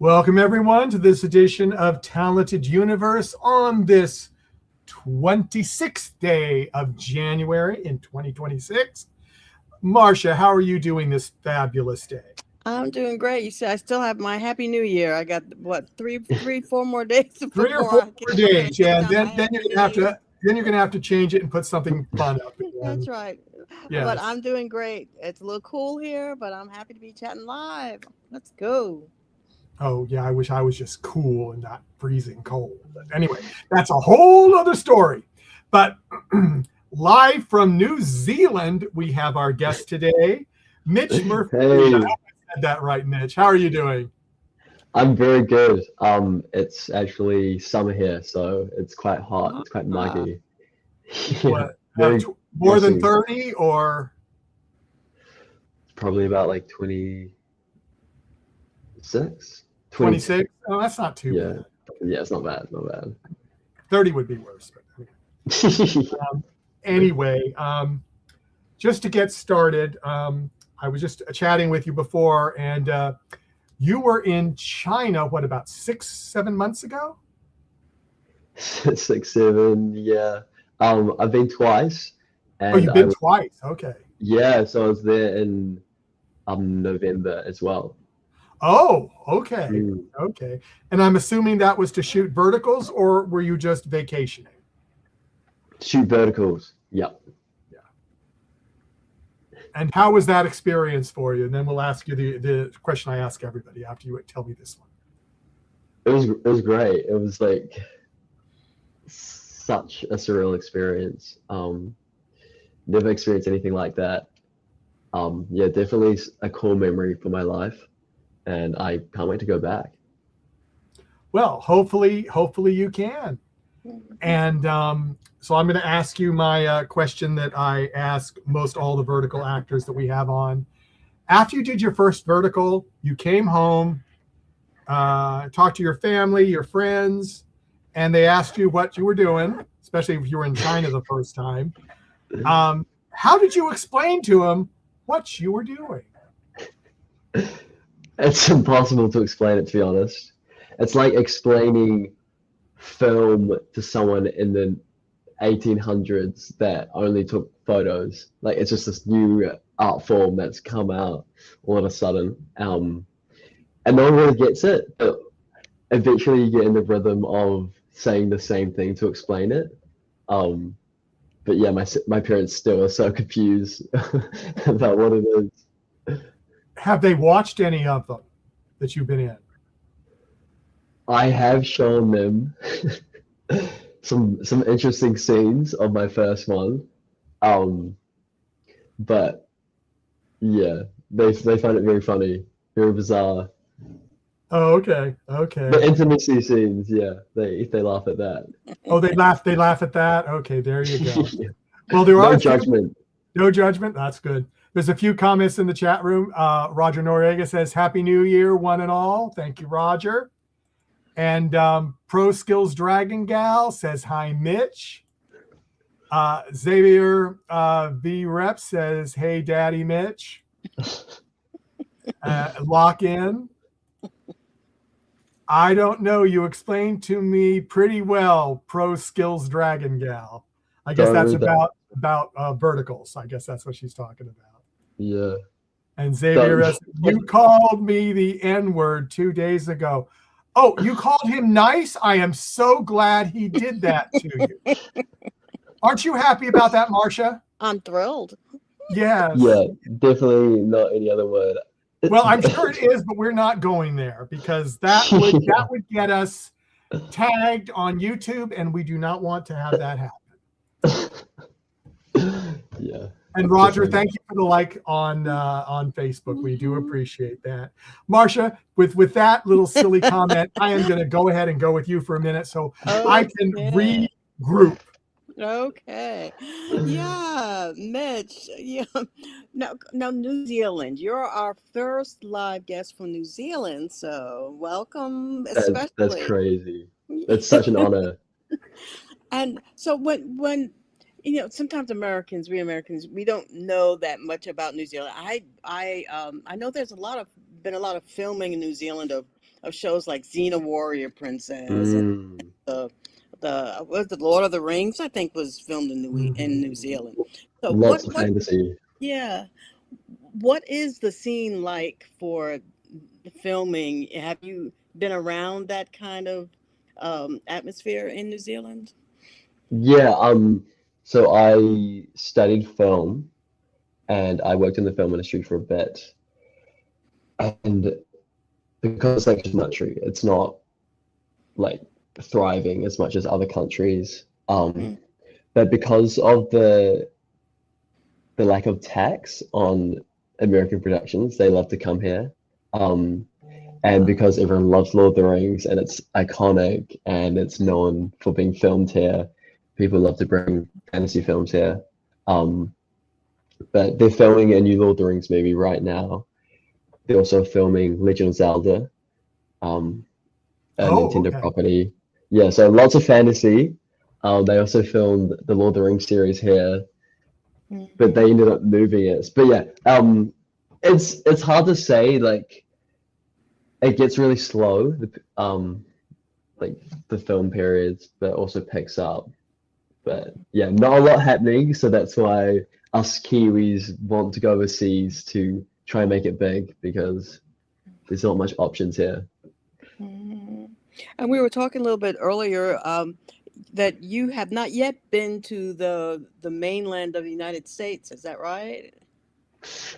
Welcome, everyone, to this edition of Talented Universe on this 26th day of January in 2026. Marcia, how are you doing this fabulous day? I'm doing great. You see, I still have my Happy New Year. I got what three, 4 more days 3 or 4 more days, yeah. And then Happy you're gonna have to change it and put something fun up again. That's right. Yes. But I'm doing great. It's a little cool here, but I'm happy to be chatting live. Let's go. Oh, yeah, I wish I was just cool and not freezing cold. But anyway, that's a whole other story. But live from New Zealand, we have our guest today, Mitch Murphy-Reid. Hey. I hope I said that right, Mitch. How are you doing? I'm very good. It's actually summer here, so it's quite hot. It's quite muggy. What, very more than messy. 30 or? Probably about like 26. 26? Oh, that's not too Yeah. bad. Yeah, it's not bad. Not bad. 30 would be worse. But anyway, just to get started, I was just chatting with you before, and you were in China, what, about 6-7 months ago? 6, 7. Yeah. I've been twice. And Oh, you've been twice. Okay. Yeah, so I was there in November as well. Oh, okay. Mm. Okay. And I'm assuming that was to shoot verticals, or were you just vacationing? Shoot verticals. Yep. And how was that experience for you? And then we'll ask you the question I ask everybody after you tell me this one. It was great. It was like such a surreal experience. Never experienced anything like that. Yeah, definitely a cool memory for my life, and I can't wait to go back. Well, hopefully you can. And so I'm going to ask you my question that I ask most all the vertical actors that we have on. After you did your first vertical, you came home, talked to your family, your friends, and they asked you what you were doing, especially if you were in China the first time. How did you explain to them what you were doing? It's impossible to explain it, to be honest. It's like explaining film to someone in the 1800s that only took photos. Like, it's just this new art form that's come out all of a sudden. And no one really gets it, but eventually you get in the rhythm of saying the same thing to explain it. But yeah, my parents still are so confused about what it is. Have they watched any of them that you've been in? I have shown them some interesting scenes of my first one, but yeah, they find it very funny, very bizarre. Oh, okay. The intimacy scenes, yeah, they laugh at that. Oh, they laugh at that. Okay, there you go. Yeah. Well, there are No judgment. No judgment. That's good. There's a few comments in the chat room. Roger Noriega says, Happy New Year, one and all. Thank you, Roger. And Pro Skills Dragon Gal says, hi, Mitch. Xavier V. Rep says, hey, Daddy Mitch. Lock in. I don't know. You explained to me pretty well, Pro Skills Dragon Gal. I guess that's about verticals. I guess that's what she's talking about. Yeah. And Xavier, you called me the N-word 2 days ago. Oh, you called him nice? I am so glad he did that to you. Aren't you happy about that, Marcia? I'm thrilled. Yes. Yeah, definitely not any other word. Well, I'm sure it is, but we're not going there because that would get us tagged on YouTube, and we do not want to have that happen. Yeah. And Roger, thank you for the like on Facebook. We do appreciate that. Marcia, with that little silly comment, I am going to go ahead and go with you for a minute so I can regroup. Okay. Yeah, Mitch. Yeah. Now, New Zealand. You're our first live guest from New Zealand, so welcome. Especially. That's crazy. It's such an honor. And so when sometimes we Americans, we don't know that much about New Zealand. I know there's been a lot of filming in New Zealand of of shows like Xena Warrior Princess and Mm, the was the Lord of the Rings, I think, was filmed in Mhm. New Zealand. So lots of fantasy. yeah, what is the scene like for the filming? Have you been around that kind of atmosphere in New Zealand? Yeah, so I studied film and I worked in the film industry for a bit. And because it's like just country, it's not like thriving as much as other countries. Mm, But because of the lack of tax on American productions, they love to come here. Um, and because everyone loves Lord of the Rings and it's iconic and it's known for being filmed here, people love to bring fantasy films here. Um, but they're filming a new Lord of the Rings movie right now. They're also filming Legend of Zelda, um, a Oh, Nintendo okay. property. Yeah, so lots of fantasy. They also filmed the Lord of the Rings series here, but they mhm. ended up moving it. But yeah, it's hard to say. Like it gets really slow, like the film periods, but also picks up. But yeah, not a lot happening, so that's why us Kiwis want to go overseas to try and make it big because there's not much options here. Mhm. And we were talking a little bit earlier that you have not yet been to the mainland of the United States. Is that right?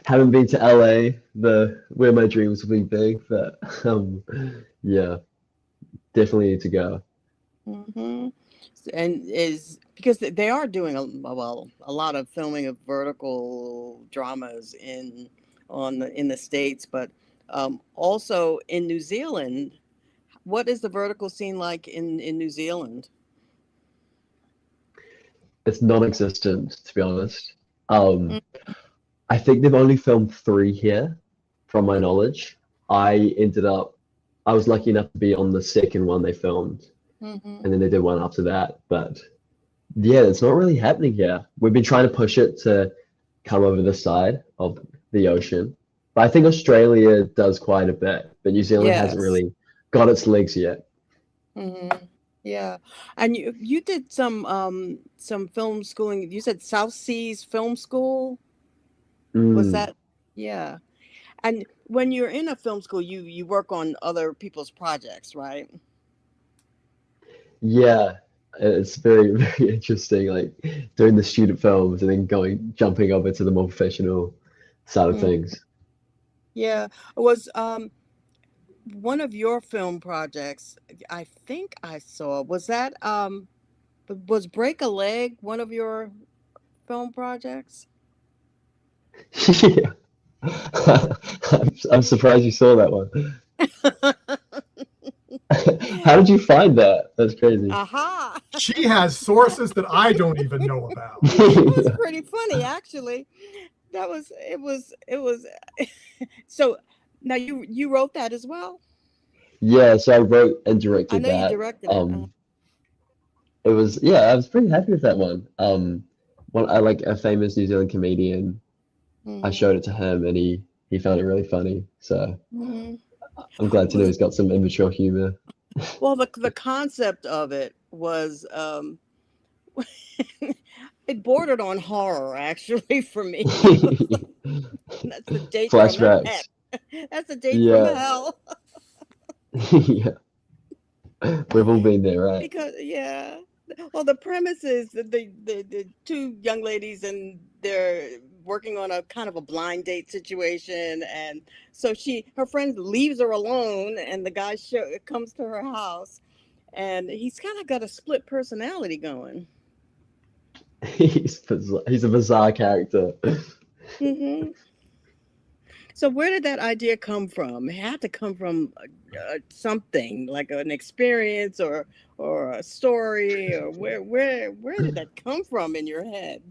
Haven't been to LA, the where my dreams will be big, but yeah, definitely need to go. Hmm. And is because they are doing a lot of filming of vertical dramas in the States, but also in New Zealand. What is the vertical scene like in New Zealand? It's non-existent, to be honest. Um, I think they've only filmed three here, from my knowledge. I ended up, I was lucky enough to be on the second one they filmed, Mm-hmm. and then they did one after that. But yeah, it's not really happening here. We've been trying to push it to come over the side of the ocean. But I think Australia does quite a bit, but New Zealand hasn't Yes. really got its legs yet. Hmm. Yeah. And you did some film schooling. You said South Seas Film School. Was Mm, that? Yeah. And when you're in a film school, you work on other people's projects, right? yeah, it's very, very interesting, like doing the student films and then jumping over to the more professional side of Mm. things. Yeah. Was one of your film projects, I think I saw, was Break a Leg one of your film projects? Yeah. I'm surprised you saw that one. How did you find that? That's crazy. Aha. She has sources that I don't even know about. That was pretty funny, actually. It was so now you wrote that as well? Yeah, so I wrote and I directed know you that. directed it. It was yeah, I was pretty happy with that one. One I like a famous New Zealand comedian. I Hmm. showed it to him and he found it really funny. So Hmm. I'm glad to know Was he's got some immature humor. well the concept of it was it bordered on horror actually for me. That's a date from heck. Flashbacks. That's a date from Yeah. hell. Yeah. We've all been there, right? Because yeah, well, the premise is that the two young ladies and they're working on a kind of a blind date situation, and so her friend leaves her alone, and the guy comes to her house, and he's kind of got a split personality going. He's a bizarre character. Hmm. So where did that idea come from? It had to come from something like an experience or a story, or where did that come from in your head?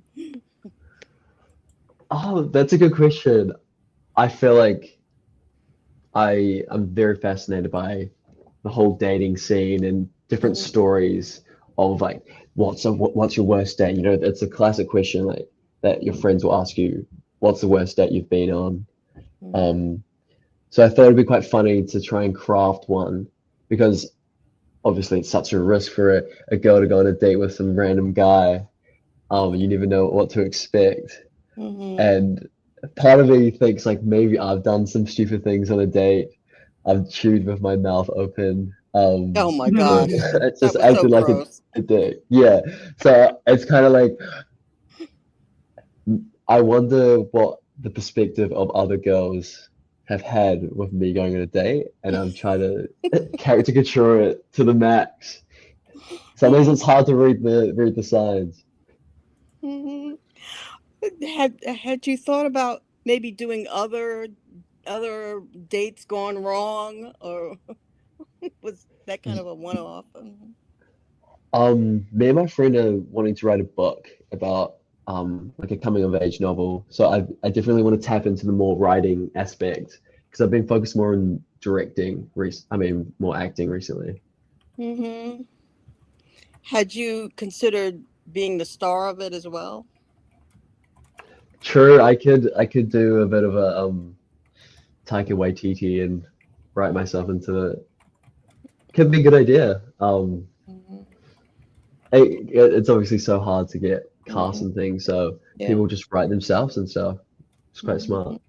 Oh, that's a good question. I feel like I'm very fascinated by the whole dating scene and different Mhm. stories of like what's your worst date? You know, it's a classic question like that your friends will ask you, what's the worst date you've been on? Mhm. Um, So I thought it'd be quite funny to try and craft one, because obviously it's such a risk for a girl to go on a date with some random guy. You never know what to expect. Mm-hmm. And part of me thinks like maybe I've done some stupid things on a date. I've chewed with my mouth open. Oh my And gosh, Mhm. it's that just was so acted like gross. a dick. Yeah. So it's kind of like I wonder what the perspective of other girls have had with me going on a date, and I'm trying to caricature it to the max. Sometimes it's hard to read the signs. Mm-hmm. Had you thought about maybe doing other dates gone wrong, or was that kind Y- of a one-off? Mhm. Me and my friend are wanting to write a book about like a coming of age novel. So I definitely want to tap into the more writing aspect because I've been focused more on directing, more acting recently. Mm-hmm. Had you considered being the star of it as well? True, I could do a bit of a Taika Waititi and write myself into it. Could be a good idea. Hmm. It's obviously so hard to get cast Hmm. and things, so Yeah. people just write themselves and stuff. It's quite Hmm. smart.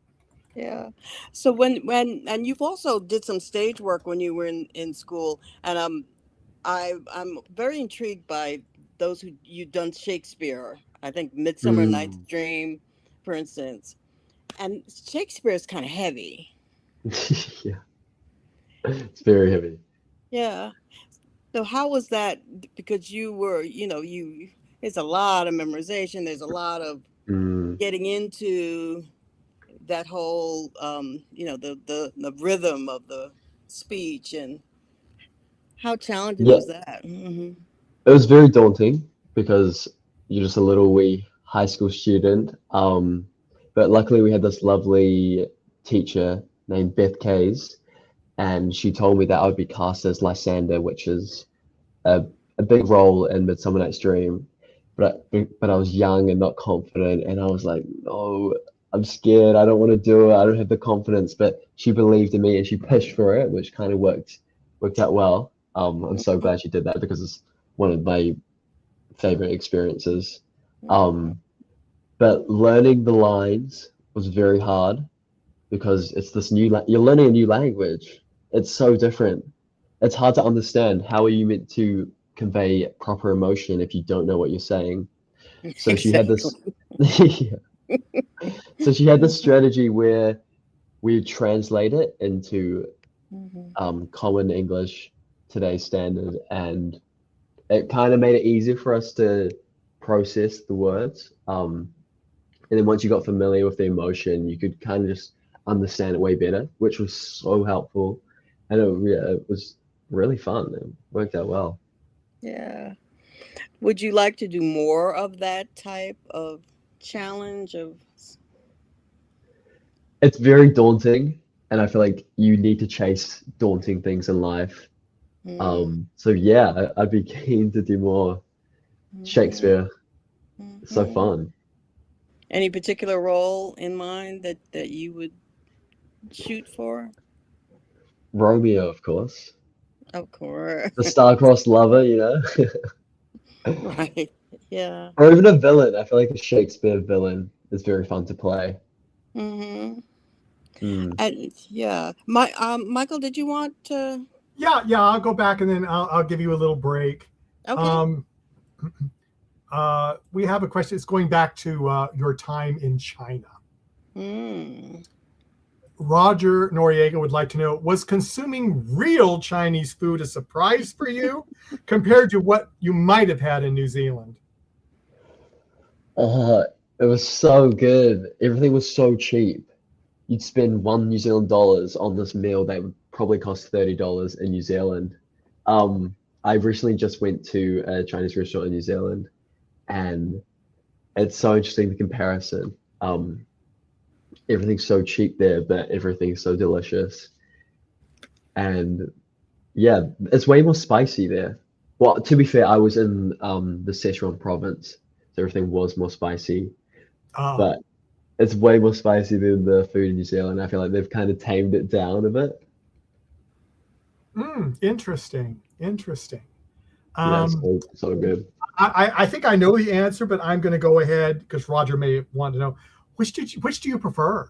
Yeah. So and you've also did some stage work when you were in school, and I'm very intrigued by those who you've done Shakespeare. I think Midsummer Night's Mm. Dream, for instance. And Shakespeare is kind of heavy. Yeah, it's very heavy. Yeah. So how was that? Because you were, there's a lot of memorization. There's a lot of Mm. getting into that whole, the rhythm of the speech, and how challenging Yeah, was that? Hmm. it was very daunting because you're just a little wee high school student. But luckily we had this lovely teacher named Beth Kays, and she told me that I would be cast as Lysander, which is a, a big role in Midsummer Night's Dream. But I was young and not confident, and I was like, no, I'm scared. I don't want to do it. I don't have the confidence. But she believed in me and she pushed for it, which kind of worked out well. I'm so glad she did that because it's one of my favorite experiences. Hmm. Um, but learning the lines was very hard because it's this you're learning a new language. It's so different. It's hard to understand. How are you meant to convey proper emotion if you don't know what you're saying? So she had Exactly. this yeah. So she had this strategy where we translate it into Hmm. common English, today's standard, and it kind of made it easier for us to process the words. And then once you got familiar with the emotion, you could kind of just understand it way better, which was so helpful. And yeah, it was really fun. It worked out well. Yeah. Would you like to do more of that type of challenge of? It's very daunting, and I feel like you need to chase daunting things in life. Mm-hmm. So yeah, I'd be keen to do more Shakespeare. It's so Hmm. fun. Any particular role in mind that you would shoot for? Romeo, of course. Of course. The star-crossed lover, you know? Right. Yeah. Or even a villain. I feel like a Shakespeare villain is very fun to play. Hmm. Mm. And yeah, Michael, did you want to? Yeah. I'll go back and then I'll give you a little break. Okay. Um, we have a question. It's going back to your time in China. Mm. Roger Noriega would like to know, was consuming real Chinese food a surprise for you compared to what you might have had in New Zealand? Oh, it was so good. Everything was so cheap. You'd spend $1 New Zealand on this meal that would probably cost $30 in New Zealand. I recently just went to a Chinese restaurant in New Zealand, and it's so interesting the comparison. Everything's so cheap there, but everything's so delicious. And yeah, it's way more spicy there. Well, to be fair, I was in the Sichuan province, so everything was more spicy. Uh, But it's way more spicy than the food in New Zealand. I feel like they've kind of tamed it down a bit. Interesting. Interesting. Yeah, so good. I think I know the answer, but I'm going to go ahead because Roger may want to know which do you prefer?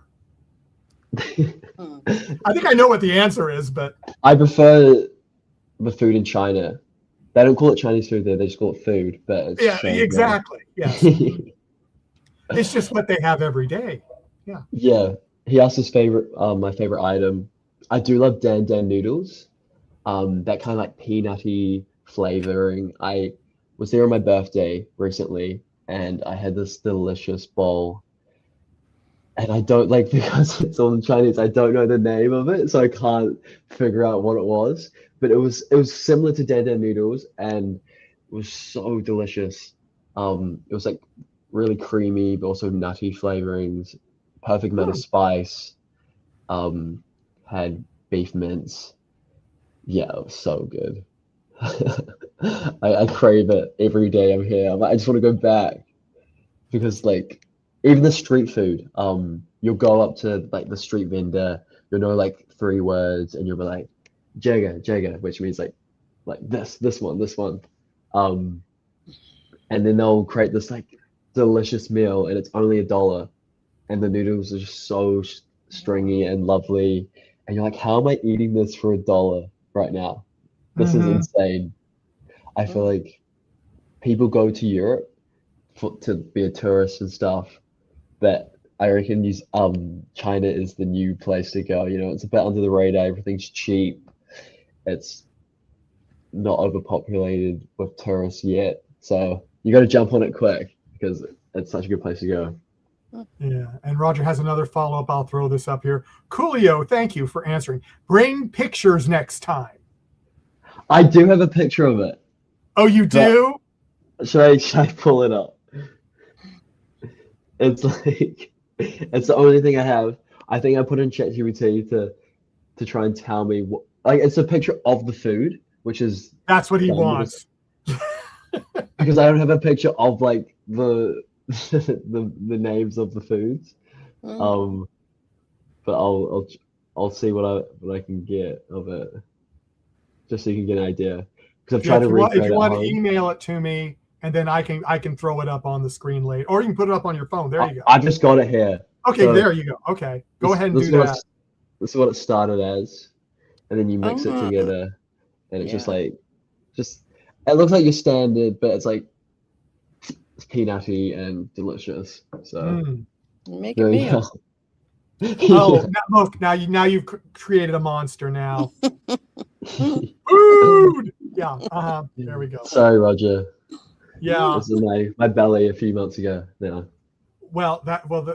I think I know what the answer is, but I prefer the food in China. They don't call it Chinese food there; they just call it food. But it's yeah, so exactly. Yes, it's just what they have every day. Yeah. Yeah. He asked his favorite, my favorite item. I do love Dan Dan noodles. That kind of like peanutty flavoring. I was there on my birthday recently, and I had this delicious bowl. And I don't like because it's all in Chinese. I don't know the name of it, so I can't figure out what it was. But it was similar to Dan Dan noodles, and it was so delicious. It was like really creamy, but also nutty flavorings, perfect amount of spice. Had beef mince. Yeah, it was so good. I crave it every day I'm here. I just want to go back because like even the street food, you'll go up to like the street vendor, you'll know like 3 words, and you'll be like Jagger, Jagger, which means like this one. Um, and then they'll create this like delicious meal, and it's only $1, and the noodles are just so stringy and lovely, and you're like, how am I eating this for $1 right now? This is insane. I feel like people go to Europe to be a tourist and stuff, but I reckon China is the new place to go. You know, it's a bit under the radar. Everything's cheap. It's not overpopulated with tourists yet, so you got to jump on it quick because it's such a good place to go. Yeah, and Roger has another follow-up. I'll throw this up here. Coolio, thank you for answering. Bring pictures next time. I do have a picture of it. Oh, you do? Should I pull it up? It's like it's the only thing I have. I think I put in ChatGPT to try and tell me what, like it's a picture of the food, which is that's what he wants. Because I don't have a picture of like the names of the foods. But I'll see what I can get of it, just so you can get an idea. Because I've tried to recreate it. If you want to email it to me, and then I can throw it up on the screen later, or you can put it up on your phone. There you go. I just got it here. Okay, so there you go. Okay, go ahead and do that. This is what it started as, and then you mix it together, and it's just it looks like your standard, but it's like it's peanutty and delicious. So make it meal. Oh, look! Now you've created a monster. Now, food. Yeah. There we go. Sorry, Roger. Yeah. This is my belly a few months ago. Now. Well,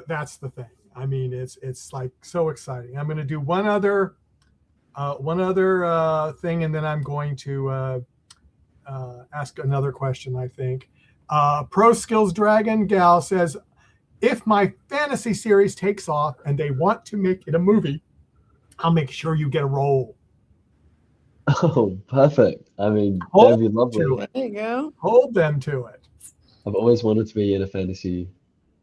that's the thing. I mean, it's like so exciting. I'm going to do one other thing, and then I'm going to ask another question. I think Pro Skills Dragon Gal says, if my fantasy series takes off and they want to make it a movie, I'll make sure you get a role. Oh, perfect. I mean, that'd be lovely. There you go. Hold them to it. I've always wanted to be in a fantasy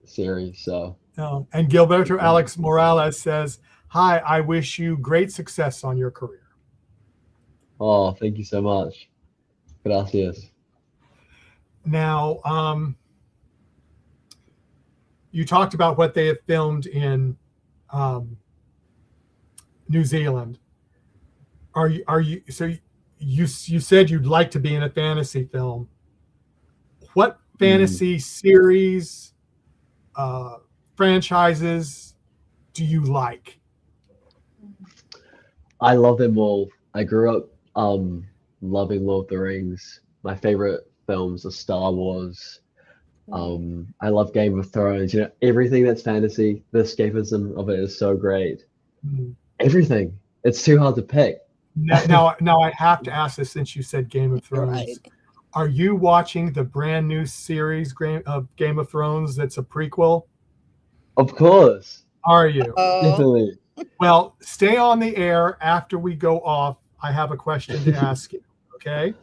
series, so. Oh, and Gilberto Alex Morales says, hi, I wish you great success on your career. Oh, thank you so much. Gracias. Now, you talked about what they have filmed in New Zealand. Are you so you said you'd like to be in a fantasy film. What fantasy series, franchises do you like? I love them all. I grew up loving Lord of the Rings. My favorite films are Star Wars. I love Game of Thrones. You know, everything that's fantasy, the escapism of it is so great. Everything. It's too hard to pick. Now I have to ask this since you said Game of Thrones. Right. Are you watching the brand new series of Game of Thrones that's a prequel? Of course. Are you? Definitely. Well, stay on the air after we go off. I have a question to ask you, okay?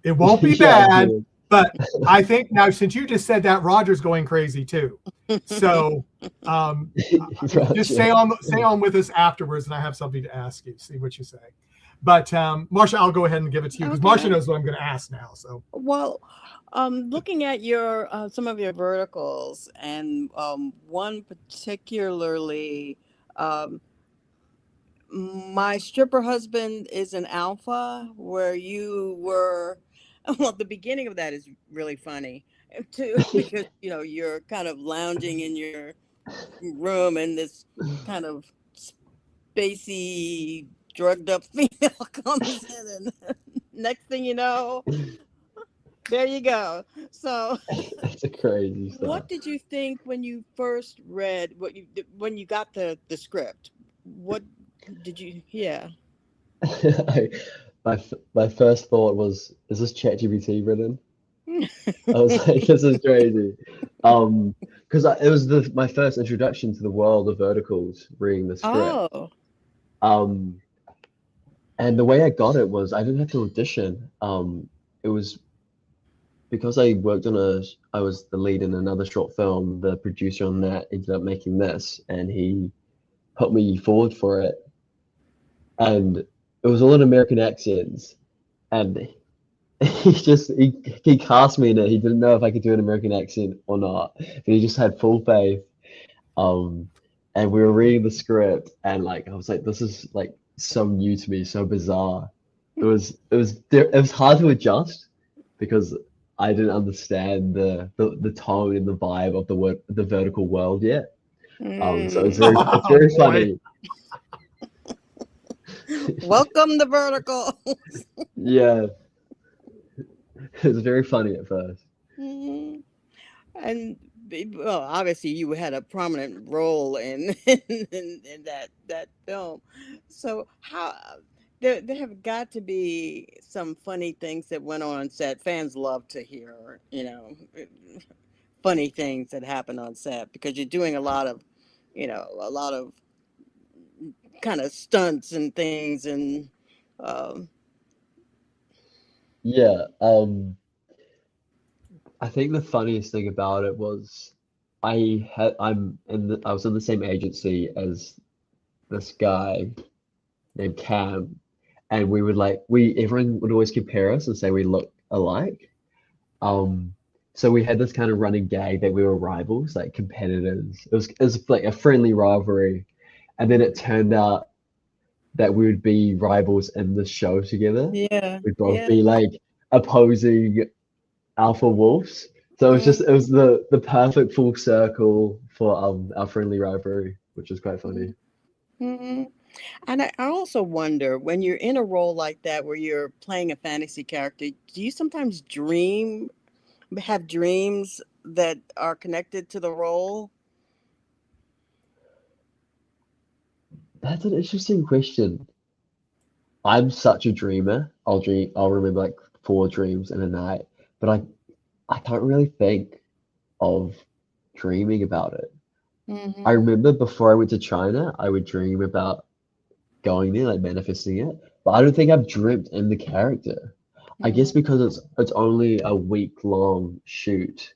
It won't be bad, but I think now since you just said that, Roger's going crazy too. So just Gotcha. stay on with us afterwards, and I have something to ask you. See what you say. But Marsha, I'll go ahead and give it to you because Marsha Okay. knows what I'm going to ask now. So Well, looking at your some of your verticals, and one particularly, um, my stripper husband is an alpha, where you were. Well, the beginning of that is really funny too, because you're kind of lounging in your room, and this kind of spacey, drugged up female comes in, and next thing you know, there you go. So, That's a crazy what stuff. did you think when you first read when you got the script? What did you? Yeah. I, my first thought was, is this ChatGPT written? I was like, this is crazy. Because it was my first introduction to the world of verticals, reading the script. Oh. Um, and the way I got it was I didn't have to audition. It was because I was the lead in another short film. The producer on that ended up making this, and he put me forward for it. And it was all in American accents. And he cast me in it. He didn't know if I could do an American accent or not, but he just had full faith. Um, and we were reading the script, and like I was like, this is like so new to me, so bizarre. It was hard to adjust because I didn't understand the tone and the vibe of the vertical world yet. So it's oh very boy, funny. Welcome the vertical. Yeah, it's very funny at first. Mhm. And well, obviously you had a prominent role in in that film. So how there have got to be some funny things that went on set. Fans love to hear, funny things that happen on set, because you're doing a lot of kind of stunts and things, and um, Yeah. I think the funniest thing about it was I was in the same agency as this guy named Cam, and we would like we everyone would always compare us and say we look alike. Um, so we had this kind of running gag that we were rivals, like competitors. It was like a friendly rivalry, and then it turned out that we would be rivals in the show together. yeah, We'd both yeah. be like opposing alpha wolves. So it was the perfect full circle for our friendly rivalry, which is quite funny. Mm-hmm. And I also wonder, when you're in a role like that where you're playing a fantasy character, do you sometimes have dreams that are connected to the role? That's an interesting question. I'm such a dreamer. I'll remember like four dreams in a night, but I can't really think of dreaming about it. I Mm-hmm. remember before I went to China, I would dream about going there, like manifesting it, but I don't think I've dreamt in the character. I guess Mm-hmm. because it's only a week long shoot,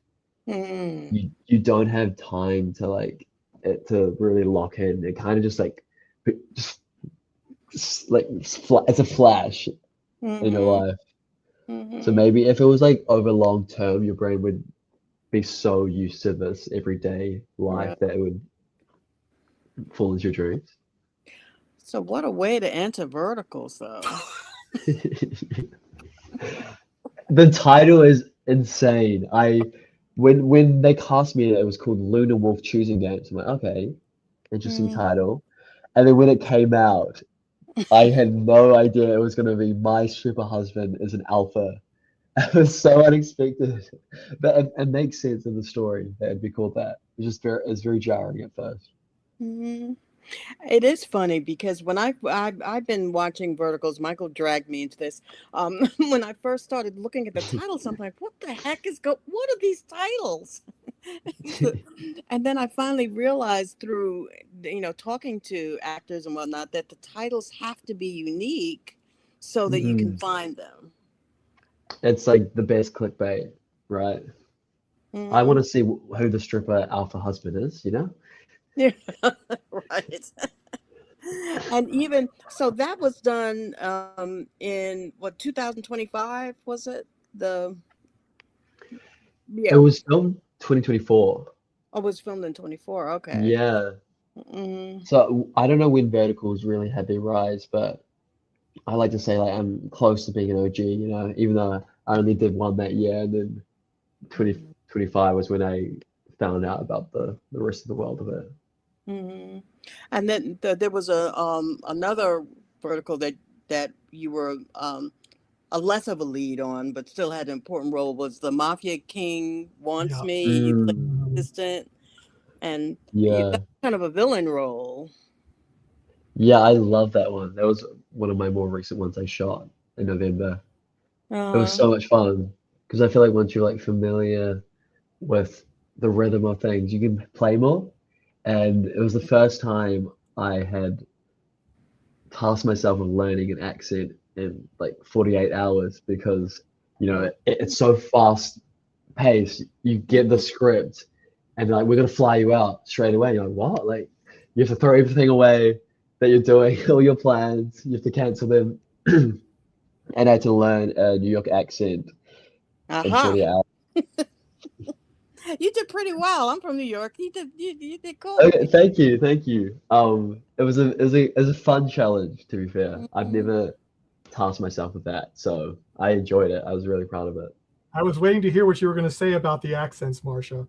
Mm-hmm. you don't have time to like it to really lock in. It kind of just like it's a flash in your Mm-hmm. life. So Mm-hmm. maybe if it was like over long term, your brain would be so used to this everyday life Right. that it would fall into your dreams. So what a way to enter verticals, though. The title is insane. When they cast me, it was called Luna Wolf Choosing Games. I'm like, okay, interesting Mm-hmm. title. And then when it came out, I had no idea it was gonna be my stripper husband is an alpha. It was so unexpected, but it makes sense in the story that it'd be called that. It's very jarring at first. Mm-hmm. It is funny because when I've been watching Verticals, Michael dragged me into this. When I first started looking at the titles, I'm like, "What the heck What are these titles?" And then I finally realized through talking to actors and whatnot, that the titles have to be unique so that you can Mm. find them. It's like the best clickbait, right? I want Hmm. to see who the stripper alpha husband is, you know? Yeah, right. And even so, that was done in what 2025 was it? The It yeah, was filmed 2024. oh, it was filmed in 24. Okay. Yeah. Hmm. So I don't know when verticals really had their rise, but I like to say like I'm close to being an OG, you know, even though I only did one that year, and then 2025 was when I found out about the rest of the world of it. Hmm. And then there was a another vertical that you were a less of a lead on, but still had an important role was the Mafia King Wants Yeah. Me. You played Mm, the Mhm. assistant, and yeah. that's kind of a villain role. Yeah, I love that one. That was one of my more recent ones I shot in November. It was Uh, so much fun because I feel like once you're like familiar with the rhythm of things, you can play more. And it was the first time I had tasked myself with learning an accent in like 48 hours because, you know, uh, it's so fast paced. You get the script and they're like, we're gonna fly you out straight away. You're like, what? Like, you have to throw everything away that you're doing, all your plans, you have to cancel them. And I had to learn a New York accent in aha. 48 hours. You did pretty well. I'm from New York. You did cool. Okay, thank you, thank you. It was a fun challenge, to be fair. I've Mhm. never tasked myself with that, so I enjoyed it. I was really proud of it. I was waiting to hear what you were going to say about the accents, Marcia,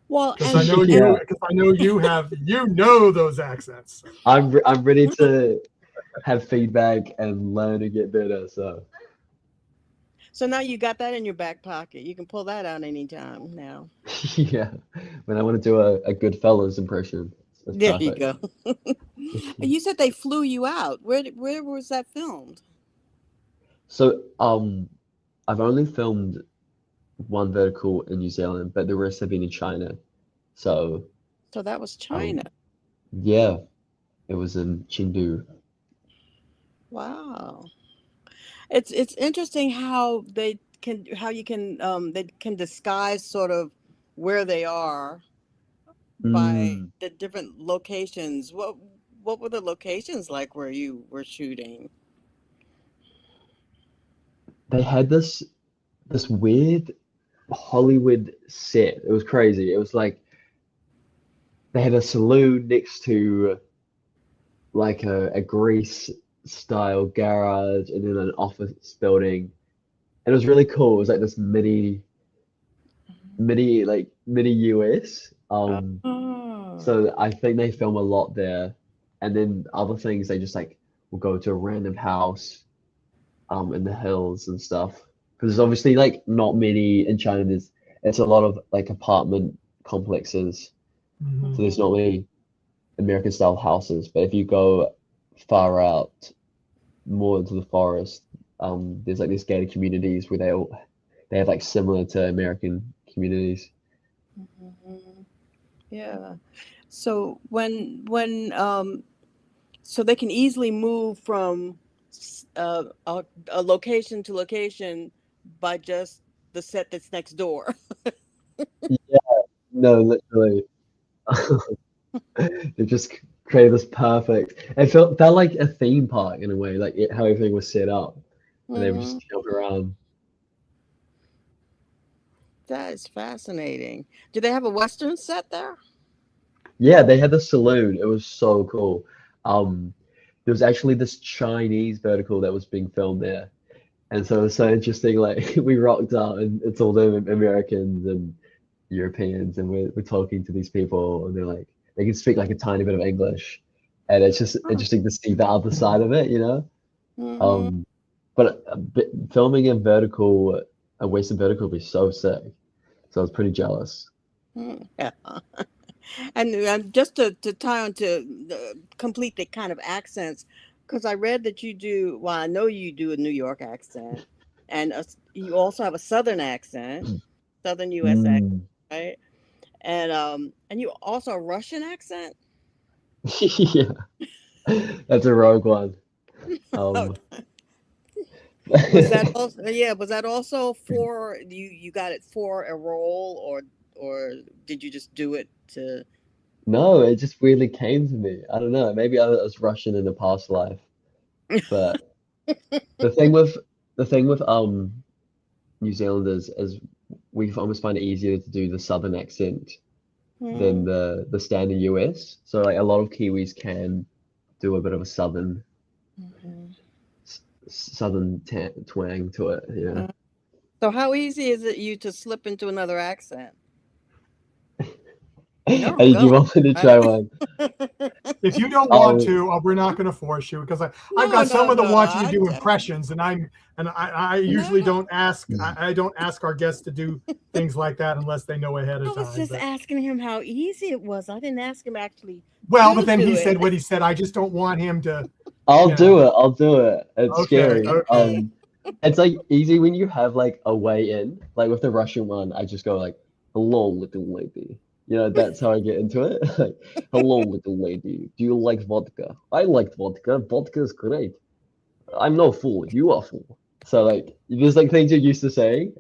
Well, because I know and you because I know you know those accents. I'm ready to have feedback and learn and get better. So so now you got that in your back pocket. You can pull that out anytime now. yeah, when I want to do a good fellas impression, it's There you perfect. go. And you said they flew you out. Where was that filmed? So I've only filmed one vertical in New Zealand, but the rest have been in China. So So that was China. um yeah, it was in Chengdu. Wow. It's interesting how you can they can disguise sort of where they are by Mm. the different locations. What were the locations like where you were shooting? They had this weird Hollywood set. It was crazy. It was like they had a saloon next to like a Greece style garage and then an office building. And it was really cool. It was like this mini US. Oh. So I think they film a lot there. And then other things they just like will go to a random house in the hills and stuff. Because there's obviously like not many in China. It's a lot of like apartment complexes. So Mhm. there's not many American style houses. But if you go far out more into the forest, there's like these gated communities where they have like similar to American communities. Mhm. Yeah. So so they can easily move from a location to location by just the set that's next door. Yeah, no, literally. They just created this perfect. It felt like a theme park in a way, like how everything was set up, and they were Hmm. just jumping around. That is fascinating. Do they have a Western set there? Yeah, they had the saloon. It was so cool. Um, there was actually this Chinese vertical that was being filmed there, and so it was so interesting. Like we rocked out, and it's all them Americans and Europeans, and we're talking to these people, and they're like they can speak like a tiny bit of English, and it's just interesting to see the other side of it, you know. Mm-hmm. Um, but filming a Western vertical would be so sick. So I was pretty jealous. Yeah. And just to tie on to complete the kind of accents, because I read that you do, well, I know you do a New York accent, and you also have a Southern accent, Southern U.S. accent, Mm. right? And you also a Russian accent. Yeah, that's a rogue one. Um, Was that also, yeah, was that also for you got it for a role, or did you just do it to No, it just weirdly came to me. I don't know. Maybe I was Russian in a past life, but the thing with New Zealanders is we almost find it easier to do the southern accent than Hmm. the standard US. So like a lot of Kiwis can do a bit of a Mhm. twang to it. Yeah. Uh, So how easy is it you to slip into another accent? No, Hey, do you go. want me to I try one? If you don't want Oh, to, we're not going to force you because I've no, got no, someone that no. wants you to do impressions, and I usually No. don't ask I don't ask our guests to do things like that unless they know ahead I of was time. just But asking him how easy it was. I didn't ask him actually well, but to then do he it. said what he said. I just don't want him to, I'll you know. do it. I'll do it. It's Okay, scary. okay. It's like easy when you have like a way in. Like with the Russian one, I just go like, "Hello, little lady." You know, that's how I get into it. Like, "Hello, little lady. Do you like vodka? I like vodka. Vodka is great. I'm no fool. You are fool." So like, there's like things you're used to saying.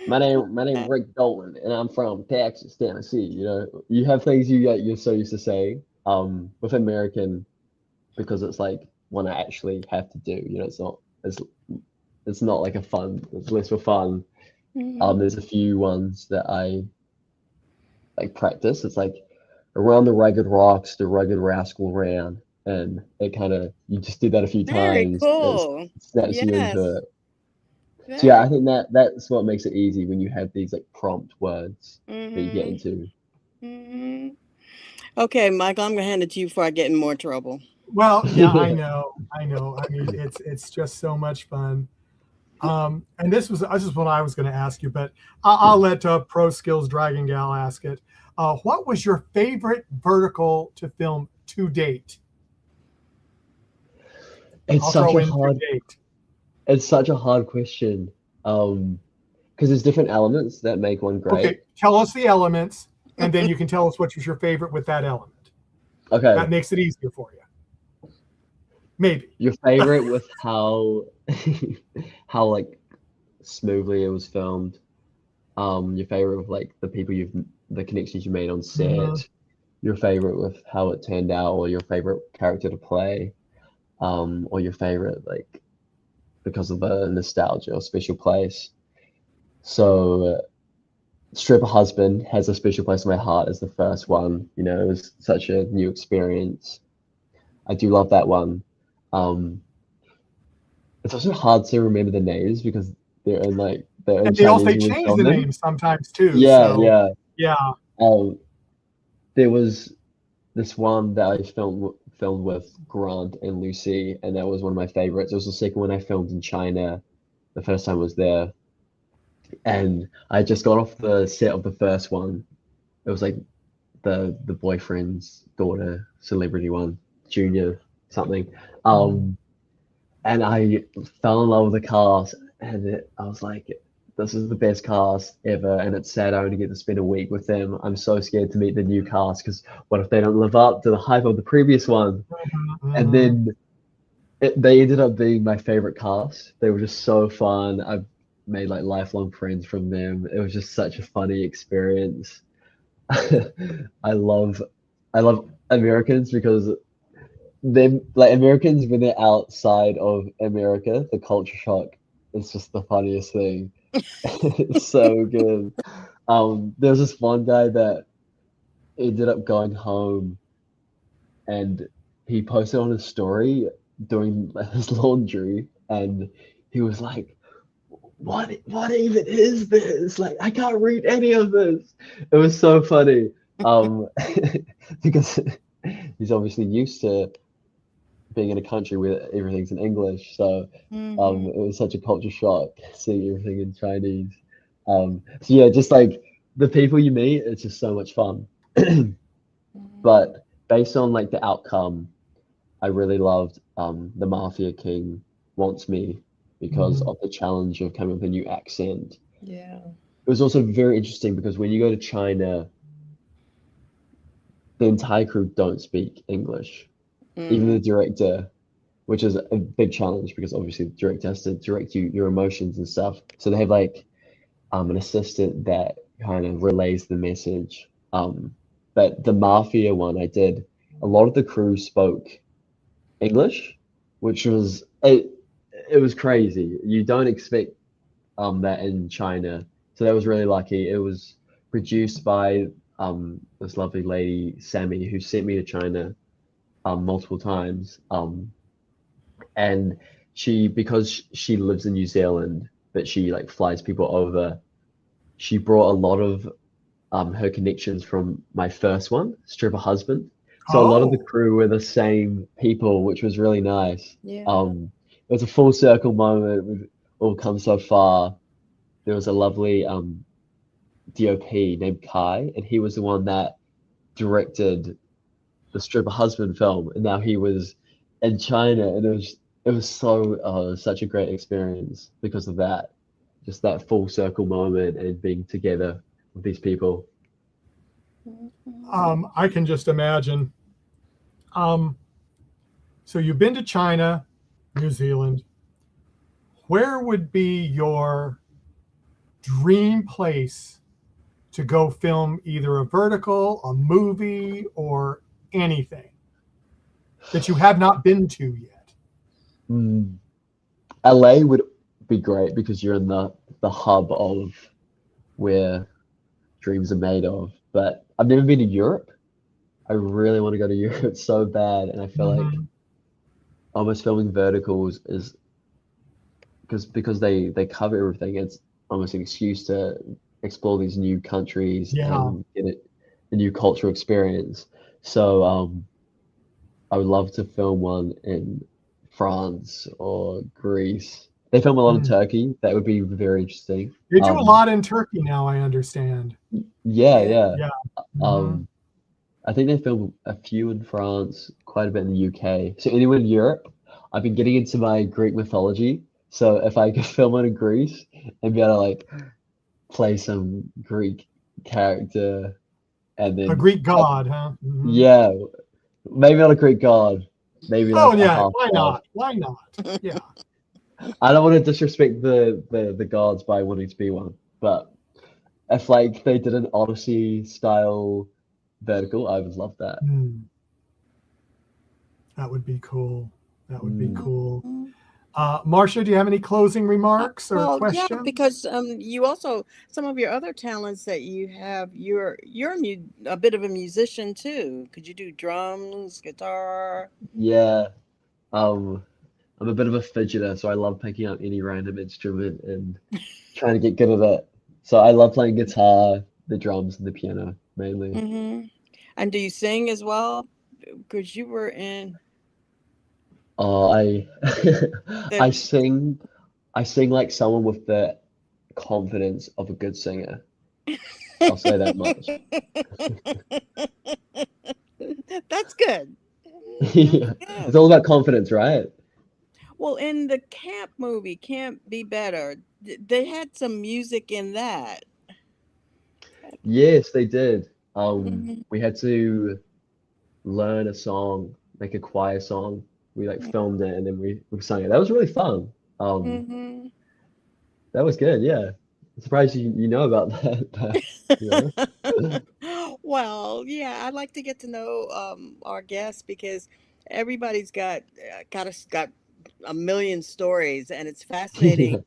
My name Rick Dolan, and I'm from Texas, Tennessee. You know, you have things you're so used to saying. With American, because it's like one I actually have to do. You know, it's it's not like a fun. It's less for fun. Mhm. There's a few ones that I like practice. It's like around the rugged rocks, the rugged rascal ran, and it kind of you just do that a few Very times. It cool. snaps you into Yes, it. So yeah, very I think that's what makes it easy when you have these like prompt words that you get cool. into. Hmm. Okay, Michael, I'm gonna hand it to you before I get in more trouble. Well, yeah, I know, I know. I mean, it's just so much fun. And this is what I was going to ask you, but I'll let Pro Skills Dragon Gal ask it. What was your favorite vertical to film to date? It's I'll such throw a in to hard date. it's such a hard question. Because there's different elements that make one Okay, great. tell us the elements, and then you can tell us what was your favorite with that element. Okay, That makes it easier for you. Maybe. your favorite with how how like smoothly it was filmed. Your favorite with like the connections you made on Mhm. set. Your favorite with how it turned out, or your favorite character to play. Or your favorite like because of the nostalgia or special place. So, Stripper Husband has a special place in my heart as the first one. You know, it was such a new experience. I do love that one. Um, it's also hard to remember the names because they're in And they Chinese when we change film the them. names sometimes too. Yeah, So yeah. yeah. Um, there was this one that I filmed with Grant and Lucy, and that was one of my favorites. It was the second one I filmed in China. The first time I was there, and I just got off the set of the first one. It was like the boyfriend's daughter celebrity one, Junior something. Mhm. Um, and I fell in love with the cast, and I was like, this is the best cast ever, and it's sad I only get to spend a week with them. I'm so scared to meet the new cast because what if they don't live up to the hype of the previous one? And Mhm. then they ended up being my favorite cast. They were just so fun. I've made like lifelong friends from them. It was just such a funny experience. I love I love Americans because they like Americans when they're outside of America, the culture shock is just the funniest thing. It's so good. There's this one guy that ended up going home and he posted on his story doing his laundry and he was like, what even is this? Like I can't read any of this. It was so funny. Um because he's obviously used to being in a country where everything's in English. So Hmm. it was such a culture shock seeing everything in Chinese. So yeah, just like the people you meet, it's just so much fun. But based on like the outcome, I really loved The Mafia King Wants Me because Mhm. of the challenge of coming up with a new accent. Yeah. It was also very interesting because when you go to China, the entire crew don't speak English. Even the Mm. director which is a big challenge because obviously the director has to direct your emotions and stuff. So they have like an assistant that kind of relays the message. But the mafia one I did, a lot of the crew spoke English, which was it was crazy. You don't expect that in China. So that was really lucky. It was produced by this lovely lady, Sammy, who sent me to China multiple times. And because she lives in New Zealand, but she like flies people over, she brought a lot of her connections from my first one, Stripper Husband. So a lot of the Oh, crew were the same people, which was really nice. Yeah. It was a full circle moment. We've all come so far. There was a lovely DOP named Kai, and he was the one that directed the Stripper Husband film, and now he was in China, and it was such a great experience because of that, just that full circle moment and being together with these people. I can just imagine. Um, so you've been to China, New Zealand. Where would be your dream place to go film either a vertical, a movie, or anything that you have not been to yet? Mm. LA would be great because you're in the hub of where dreams are made of. But I've never been to Europe. I really want to go to Europe so bad, and I feel like Mhm. almost filming verticals is because they cover everything. It's almost an excuse to explore these new countries Yeah. and get a new cultural experience. So I would love to film one in France or Greece. They film a lot in Mm. Turkey. That would be very interesting. They do a lot in Turkey now, I understand. Yeah, Yeah. yeah. Yeah. Mhm. Um, I think they film a few in France, quite a bit in the UK. So anywhere in Europe, I've been getting into my Greek mythology. So if I could film one in Greece and be able to like play some Greek character and A then Greek god, huh? Mhm. yeah, maybe not a Greek god, maybe Oh like a yeah, half why god. not? Why not? Yeah. I don't want to disrespect the gods by wanting to be one, but if like they did an Odyssey style vertical, I would love that. Mm, that would be cool. That would be Mm. cool. Marcia, do you have any closing remarks or Well, yeah, questions? because you also some of your other talents that you have, you're a bit of a musician too. Could you do drums, guitar? Yeah, um, I'm a bit of a fidgeter, so I love picking up any random instrument and trying to get good at it. So I love playing guitar, the drums, and the piano mainly. Mm-hmm. And do you sing as well? Because you were in Oh, the. I sing, I sing like someone with the confidence of a good singer. I'll say that much. That's good. That's Yeah, it's good. all about confidence, right? Well, in the camp movie, Can't Be Better, they had some music in that. Yes, they did. Hmm. We had to learn a song, like a choir song. We like filmed it and then we sang it. That was really fun. Um, Hmm. that was good. Yeah, I'm surprised you know about that. To be honest. Well, yeah, I'd like to get to know our guests because everybody's got a million stories, and it's fascinating Yeah.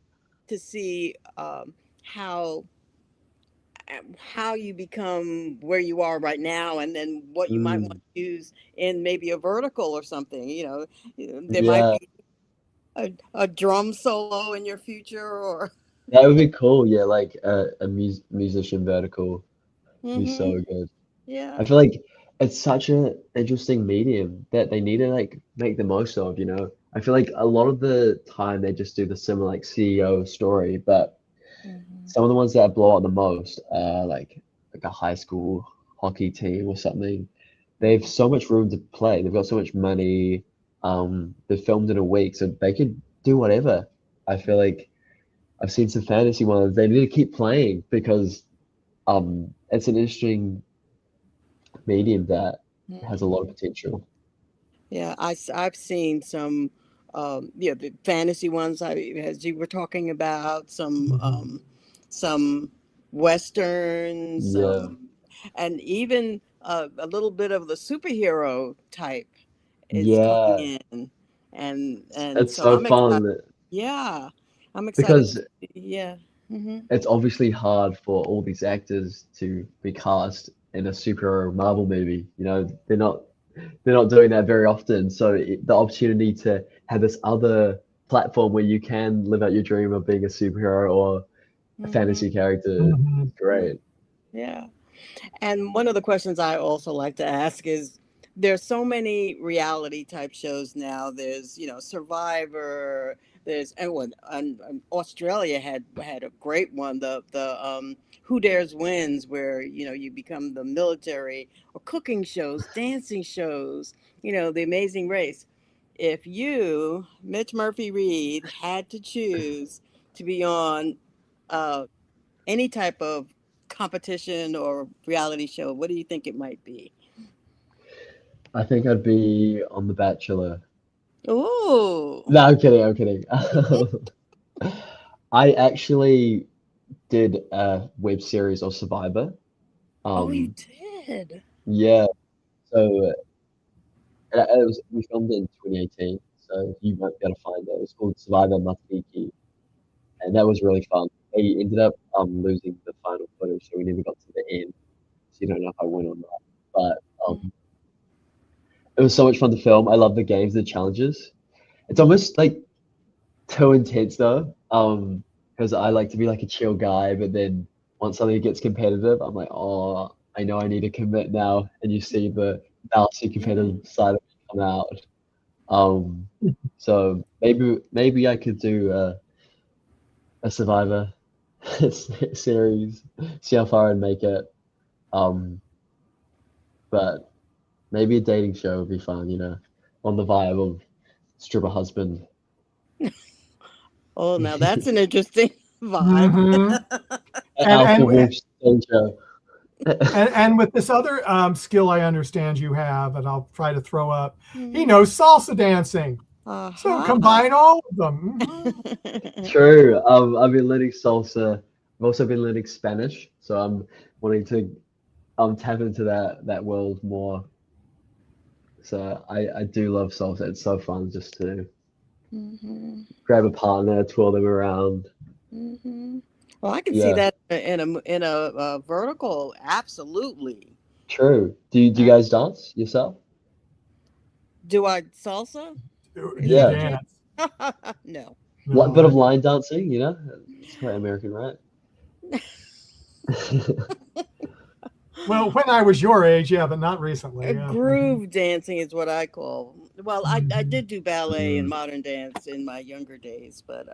to see how how you become where you are right now, and then what you might want Mm, to use in maybe a vertical or something. There might yeah, be a drum solo in your future, or. that would be cool. Yeah, like a musician vertical would be Hmm. so good. I Yeah. feel like it's such an interesting medium that they need to like make the most of, you know. I feel like a lot of the time they just do the similar like CEO story, but Hmm. some of the ones that blow out the most are like a high school hockey team or something. They have so much room to play. They've got so much money. They filmed in a week, so they could do whatever. I feel like I've seen some fantasy ones. They need to keep playing because it's an interesting medium that has a lot of Hmm. potential. Yeah, I've seen some the fantasy ones, as you were talking about, some Western, Yeah, and even a little bit of the superhero type is yeah. coming in. And It's so so I'm excited. fun Yeah, I'm excited. because Yeah. Hmm. it's obviously hard for all these actors to be cast in a superhero Marvel movie. You know, they're not doing that very often. So the opportunity to have this other platform where you can live out your dream of being a superhero or a Hmm. fantasy character Mhm. is great. Yeah. And one of the questions I also like to ask is, there's so many reality type shows now. There's, Survivor. There's, and Australia had a great one, the Who Dares Wins, where you become the military, or cooking shows, dancing shows, The Amazing Race. If you, Mitch Murphy-Reid, had to choose to be on uh, any type of competition or reality show, what do you think it might be? I think I'd be on The Bachelor. Oh, No, I'm kidding. I'm kidding. I actually did a web series of Survivor. oh, you Um, did. yeah. So it was we filmed it in 2018. So you won't be able to find it. It was called Survivor Matiki, and that was really fun. They ended up losing the final footage, so we never got to the end. So you don't know if I win or not. But it was so much fun to film. I love the games, the challenges. It's almost like too intense though. Because I like to be like a chill guy, but then once something gets competitive, I'm like, oh, I know I need to commit now. And you see the nasty Yeah. competitive side of me come out. Um, so maybe I could do a Survivor series, see how far I'd make it. Um, but maybe a dating show would be fun, on the vibe of stripper husband, Oh, now that's an interesting vibe. Mhm. And Alpha and Wolf dating show. and with this other skill I understand you have, and I'll try to throw up, he Mhm. knows salsa dancing. So Uh-huh. combine all of them. Mhm. True. I've been learning salsa. I've also been learning Spanish, so I'm wanting to tap into that world more. So I do love salsa. It's so fun just to Hmm. grab a partner, twirl them around. Hmm. Well, I can see Yeah, that in a vertical. Absolutely. true. Do you guys dance yourself? Do I salsa? Do Is you that Yeah, what you? dance? No. like a No. bit of line dancing. It's quite American, right? Well, when I was your age, yeah, but not recently. Yeah. Mhm. Groove dancing is what I call. Well, I Mhm. did do ballet and Mm, modern dance in my younger days, but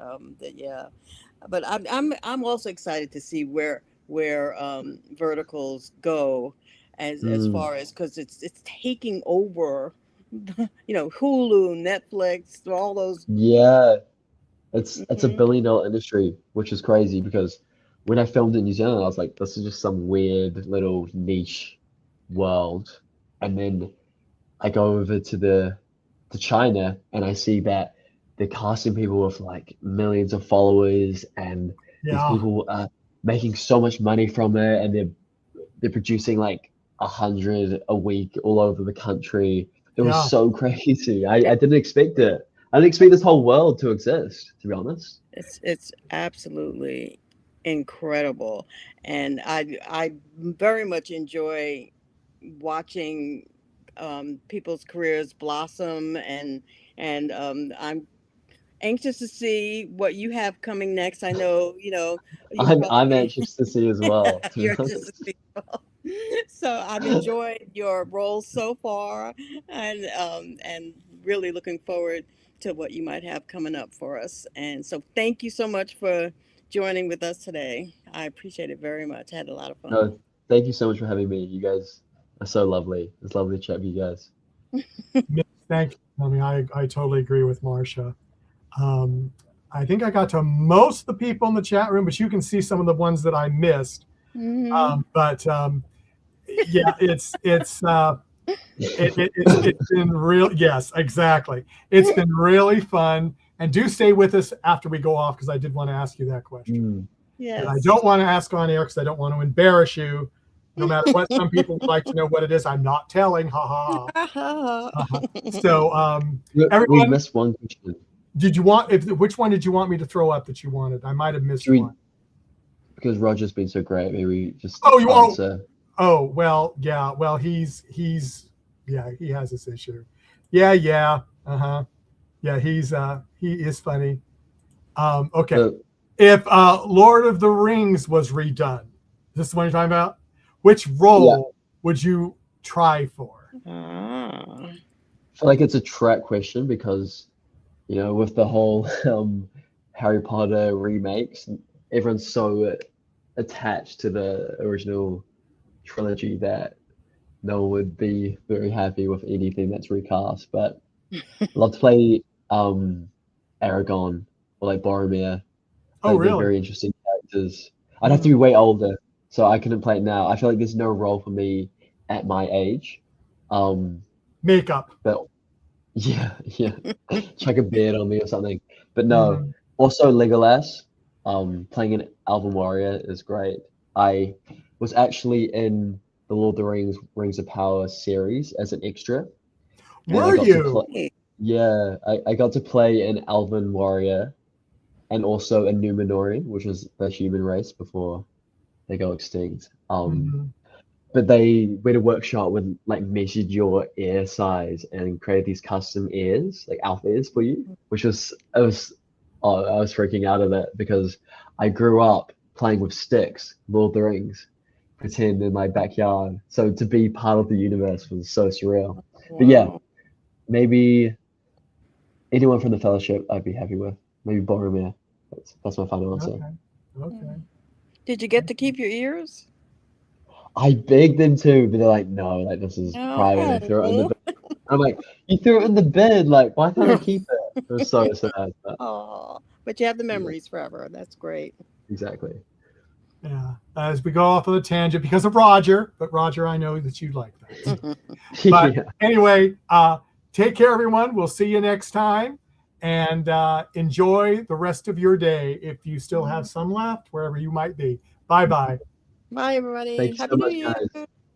yeah. But I'm also excited to see where verticals go, as mm. far as, because it's taking over, Hulu, Netflix, all those. Yeah, it's a Hmm. billion-dollar industry, which is crazy because when I filmed in New Zealand, I was like, this is just some weird little niche world. And then I go over to China and I see that they're casting people with like millions of followers and these Yeah. people are making so much money from it and they're producing like 100 a week all over the country. It was Yeah. so crazy. I didn't expect it. I didn't expect this whole world to exist, to be honest. It's absolutely incredible, and I very much enjoy watching people's careers blossom, and I'm anxious to see what you have coming next. I know, you'll I'm probably anxious to see as well, to be you're anxious to honest. see. So I've enjoyed your role so far, and really looking forward to what you might have coming up for us. And so thank you so much for joining with us today. I appreciate it very much. I had a lot of fun. No, thank you so much for having me. You guys are so lovely. It's lovely to chat with you guys. Mitch, thank you. I mean, I totally agree with Marcia. Um, I think I got to most of the people in the chat room, but you can see some of the ones that I missed. Hmm. But yeah, It's been real. Yes, exactly. It's been really fun. And do stay with us after we go off, because I did want to ask you that question. Yes. And I don't want to ask on air because I don't want to embarrass you. No matter what, some people would like to know what it is. I'm not telling. Ha ha ha. So, We everyone, missed one question. did you want? Which one did you want me to throw up that you wanted? I might have missed one. Because Roger's been so great, maybe just answer. Oh well, yeah. Well, he's yeah, he has this issue. Yeah. Yeah, he is funny. Okay. So, if Lord of the Rings was redone, is this the one you're talking about? Which role would you try for? I feel like it's a track question because, you know, with the whole Harry Potter remakes, everyone's so attached to the original trilogy that no one would be very happy with anything that's recast. But I'd love to play Aragorn or like Boromir. Oh, They're really? very interesting characters. I'd have to be way older, so I couldn't play it now. I feel like there's no role for me at my age. Makeup. But yeah. Chuck a beard on me or something. But no. Also Legolas, playing an Elven warrior is great. I was actually in the Lord of the Rings of Power series as an extra. Were you? Yeah, I got to play an Elven warrior and also a Numenorian, which was the human race before they go extinct. But we had a workshop with like measured your ear size and created these custom ears, like elf ears for you, which was I was freaking out of it because I grew up playing with sticks, Lord of the Rings, pretend in my backyard. So to be part of the universe was so surreal. Wow. But yeah, maybe anyone from the Fellowship I'd be happy with. Maybe Boromir. That's my final answer. Okay. Did you get to keep your ears? I begged them to, but they're like, no, like this is private. They threw it in the bed. I'm like, you threw it in the bed. Like, why can't I keep it? It was so sad. But you have the memories forever. That's great. Exactly. Yeah. As we go off of a tangent because of Roger, but Roger, I know that you like that. But anyway, take care, everyone. We'll see you next time. And enjoy the rest of your day if you still have some left, wherever you might be. Bye-bye. Bye, everybody. Thanks Happy so much, New Year. guys.